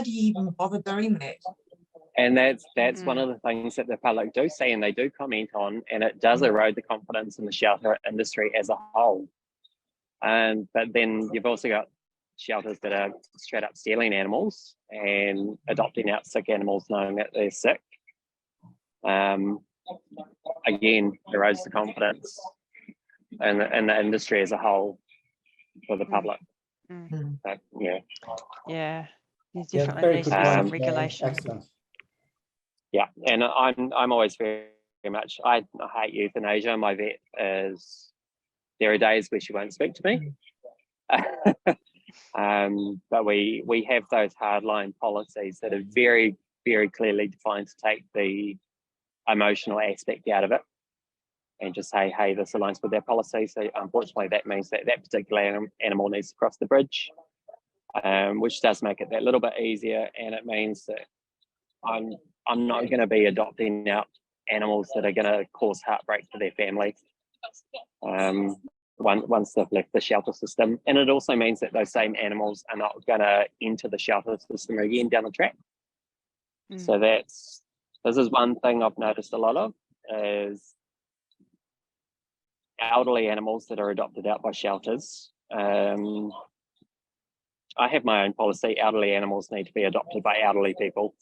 do you even bother doing that? And that's one of the things that the public do see and they do comment on, and it does erode the confidence in the shelter industry as a whole. But then you've also got shelters that are straight up stealing animals and adopting out sick animals knowing that they're sick. Again, erodes the confidence in the industry as a whole for the public. But, yeah, there's definitely needs to be some regulation. Excellent. Yeah, and I'm always very much, I hate euthanasia. My vet is, there are days where she won't speak to me. But we have those hardline policies that are very, very clearly defined to take the emotional aspect out of it and just say, hey, this aligns with their policy. So unfortunately, that means that that particular animal needs to cross the bridge, which does make it that little bit easier. And it means that I'm not going to be adopting out animals that are going to cause heartbreak to their family once they've left the shelter system. And it also means that those same animals are not going to enter the shelter system again down the track. So this is one thing I've noticed a lot of, is elderly animals that are adopted out by shelters. I have my own policy. Elderly animals need to be adopted by elderly people.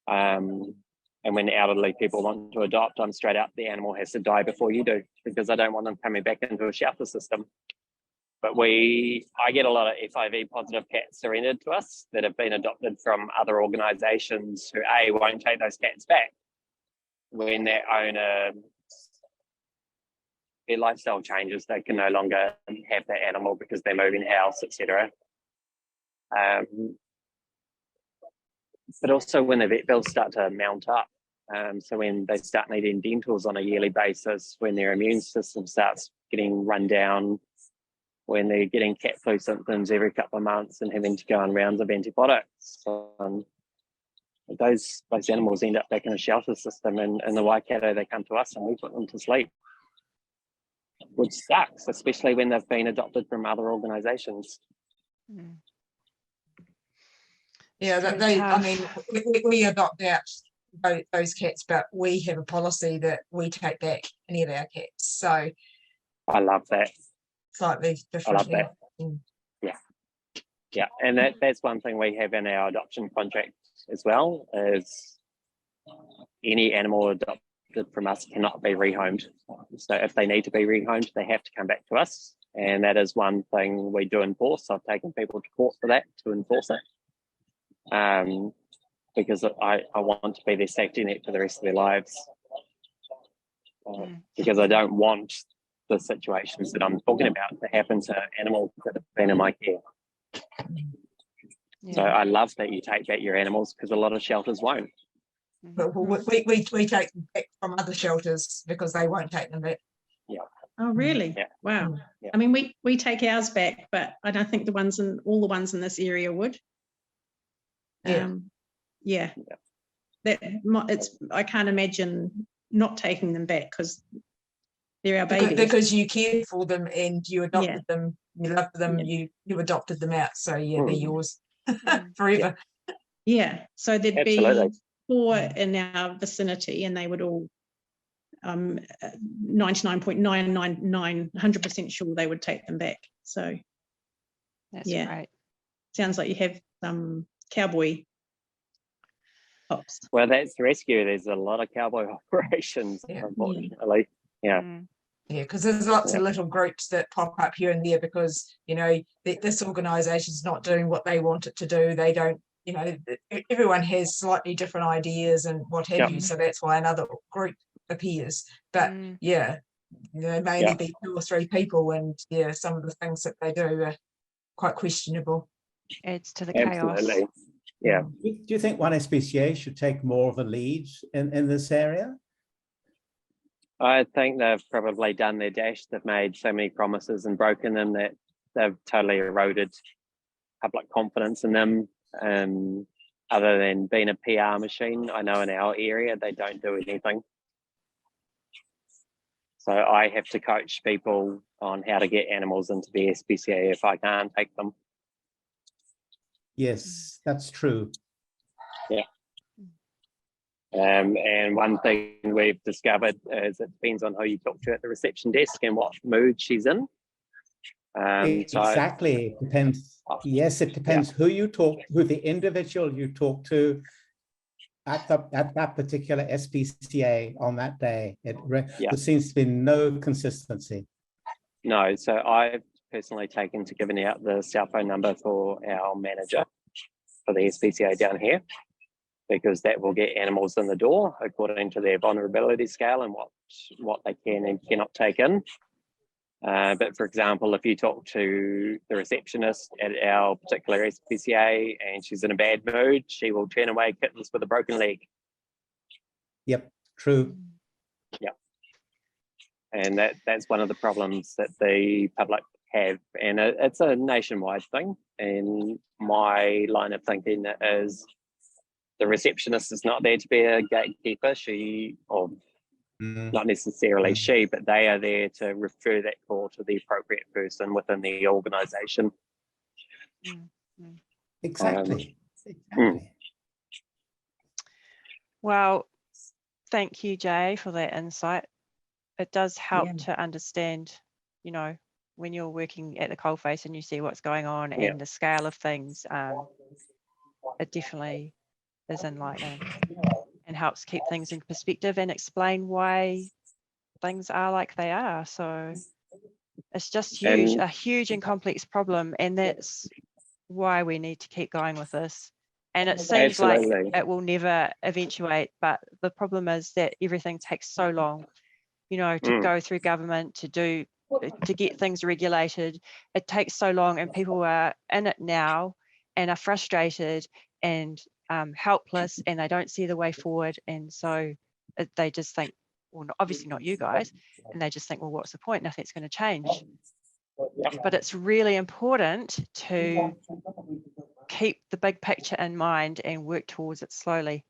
And when elderly people want to adopt, I'm straight up, the animal has to die before you do, because I don't want them coming back into a shelter system. But I get a lot of FIV positive cats surrendered to us that have been adopted from other organisations who won't take those cats back when their owner, their lifestyle changes, they can no longer have that animal because they're moving house, etc. But also when the vet bills start to mount up, so when they start needing dentals on a yearly basis, when their immune system starts getting run down, when they're getting cat flu symptoms every couple of months and having to go on rounds of antibiotics, those animals end up back in a shelter system, and in the Waikato they come to us and we put them to sleep, which sucks, especially when they've been adopted from other organisations. Yeah, I mean, we adopt out those cats, but we have a policy that we take back any of our cats. So I love that. Slightly different. I love that. Yeah, and that's one thing we have in our adoption contract as well, is any animal adopted from us cannot be rehomed. So if they need to be rehomed, they have to come back to us, and that is one thing we do enforce. I've taken people to court for that, to enforce it. Because I want to be their safety net for the rest of their lives. Because I don't want the situations that I'm talking about to happen to animals that have been in my care. So I love that you take back your animals, because a lot of shelters won't. But we take them back from other shelters because they won't take them back. Yeah. Oh, really? Yeah. Wow. Yeah. I mean, we take ours back, but I don't think all the ones in this area would. I can't imagine not taking them back, because they're our babies. Because you cared for them and you adopted them, you loved them, you adopted them out, so they're yours forever. Yeah, so there'd be 4 in our vicinity, and they would all 99.999 100% sure they would take them back. So that's great. Sounds like you have some cowboy ops. Well, that's rescue. There's a lot of cowboy operations, unfortunately. Yeah. Yeah, because there's lots of little groups that pop up here and there because, you know, this organisation's not doing what they want it to do. They don't, you know, everyone has slightly different ideas and what have you. So that's why another group appears. But yeah, there may only be 2 or 3 people, and yeah, some of the things that they do are quite questionable. Adds to the chaos. Yeah. Do you think One SPCA should take more of a lead in this area? I think they've probably done their dash. They've made so many promises and broken them that they've totally eroded public confidence in them. Other than being a PR machine, I know in our area they don't do anything. So I have to coach people on how to get animals into the SPCA if I can't take them. Yes, that's true. Yeah. And one thing we've discovered is it depends on who you talk to at the reception desk and what mood she's in. Exactly, it depends. Yes, it depends who you talk, who the individual you talk to at that particular SPCA on that day. There seems to be no consistency. No, so I've personally taken to giving out the cell phone number for our manager for the SPCA down here, because that will get animals in the door according to their vulnerability scale and what they can and cannot take in. But for example, if you talk to the receptionist at our particular SPCA and she's in a bad mood, she will turn away kittens with a broken leg. Yep, true. Yep. And that's one of the problems that the public have. And it's a nationwide thing. And my line of thinking is the receptionist is not there to be a gatekeeper. Not necessarily she, but they are there to refer that call to the appropriate person within the organisation. Exactly. Well, thank you, Jay, for that insight. It does help to understand, you know, when you're working at the coalface and you see what's going on and the scale of things. It definitely is enlightening and helps keep things in perspective and explain why things are like they are. So it's just huge, a huge and complex problem, and that's why we need to keep going with this. And it seems like it will never eventuate, but the problem is that everything takes so long, you know, to go through government, to get things regulated. It takes so long, and people are in it now and are frustrated and helpless, and they don't see the way forward, and so they just think, well, obviously not you guys, and they just think, well, what's the point? Nothing's going to change. But it's really important to keep the big picture in mind and work towards it slowly.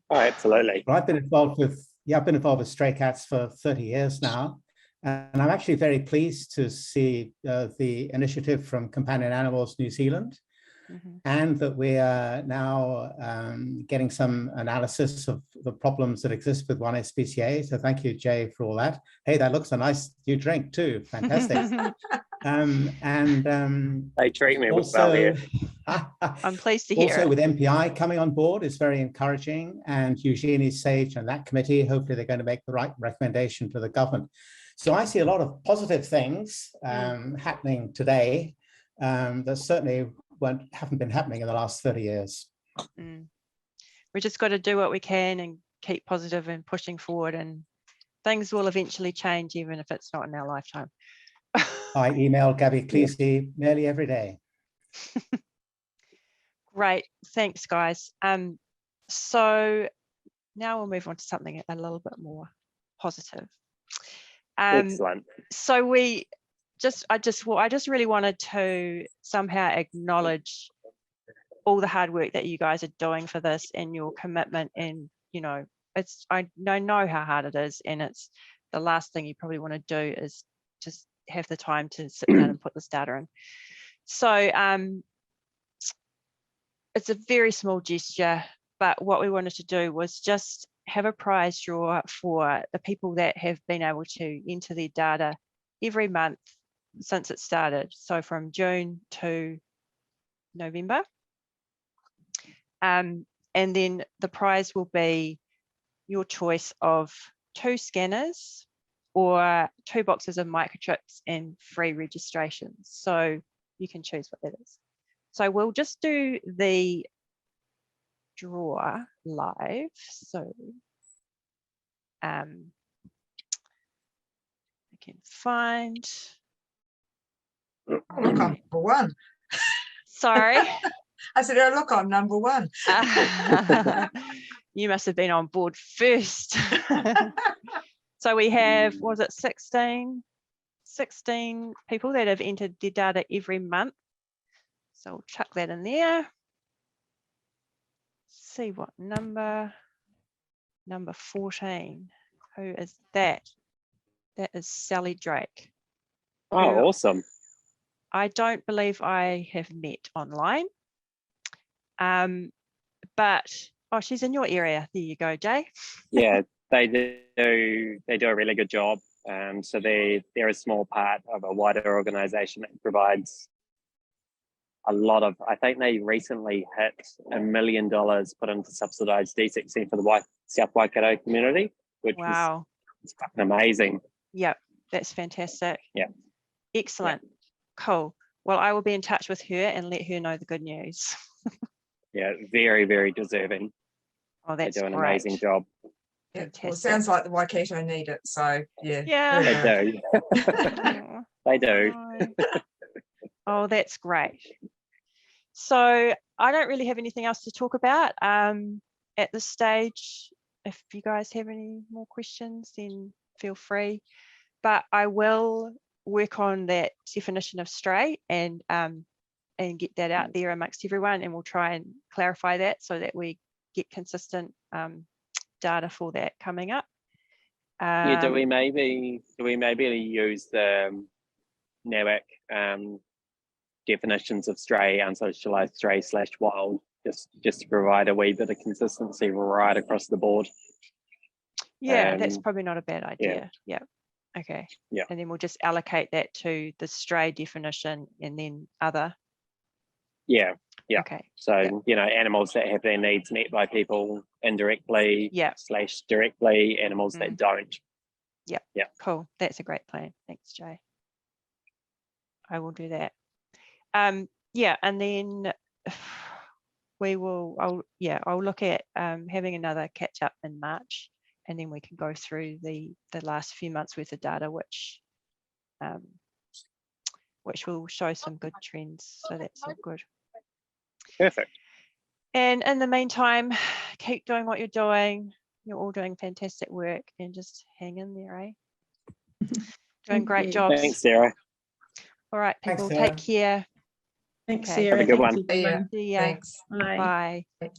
Oh, absolutely. Well, I've been involved with stray cats for 30 years now, and I'm actually very pleased to see the initiative from Companion Animals New Zealand. And that we are now getting some analysis of the problems that exist with One SPCA. So thank you, Jay, for all that. Hey, that looks a nice new drink too. Fantastic. They treat me also, well here. I'm pleased to hear also it. with MPI coming on board is very encouraging, and Eugenie Sage and that committee, hopefully they're going to make the right recommendation to the government. So I see a lot of positive things happening today that certainly haven't been happening in the last 30 years. We just got to do what we can and keep positive and pushing forward, and things will eventually change, even if it's not in our lifetime. I email Gabby Cleese nearly every day. Great, thanks guys. So now we'll move on to something a little bit more positive. Excellent. So I just really wanted to somehow acknowledge all the hard work that you guys are doing for this and your commitment. And, you know, I know how hard it is, and it's the last thing you probably want to do is just have the time to sit down and put this data in. So it's a very small gesture, but what we wanted to do was just have a prize draw for the people that have been able to enter their data every month since it started, so from June to November. And then the prize will be your choice of 2 scanners or 2 boxes of microchips and free registrations. So you can choose what that is. So we'll just do the draw live. So I can find. Look, I'm number one. Sorry. I said, oh, look, I'm number one. You must have been on board first. So we have, was it 16 people that have entered their data every month. So we'll chuck that in there. See what number 14. Who is that? That is Sally Drake. Oh, awesome. I don't believe I have met online. But oh, she's in your area. There you go, Jay. Yeah, they do a really good job. So they're a small part of a wider organisation that provides a lot of. I think they recently hit $1 million put into subsidised D16 for the South Waikato community, which wow, is fucking amazing. Yep, that's fantastic. Yeah, excellent. Yeah. Cool. Well, I will be in touch with her and let her know the good news. Yeah, very, very deserving. Oh, that's they do an great. amazing job. Yeah, well, it sounds like the Waikato need it, so yeah. Yeah, they do. They do. Oh, that's great. So I don't really have anything else to talk about at this stage. If you guys have any more questions, then feel free. But I will work on that definition of stray and get that out there amongst everyone, and we'll try and clarify that so that we get consistent data for that coming up. Yeah, do we maybe use the NAWAC definitions of stray, unsocialized stray / wild, just to provide a wee bit of consistency right across the board? Yeah, that's probably not a bad idea. Yeah. Okay. Yeah. And then we'll just allocate that to the stray definition and then other. Yeah. Yeah. Okay. So, you know, animals that have their needs met by people indirectly / directly, animals that don't. Yeah. Yeah. Cool. That's a great plan. Thanks, Jay. I will do that. Yeah, and then I'll look at having another catch up in March, and then we can go through the last few months worth of data, which will show some good trends. So that's all good. Perfect. And in the meantime, keep doing what you're doing. You're all doing fantastic work, and just hang in there, eh? Doing great jobs. Thanks, Sarah. All right, people, take care. Thanks, Okay. Sarah. Have a good one. See ya. See ya. Thanks. Bye. Bye.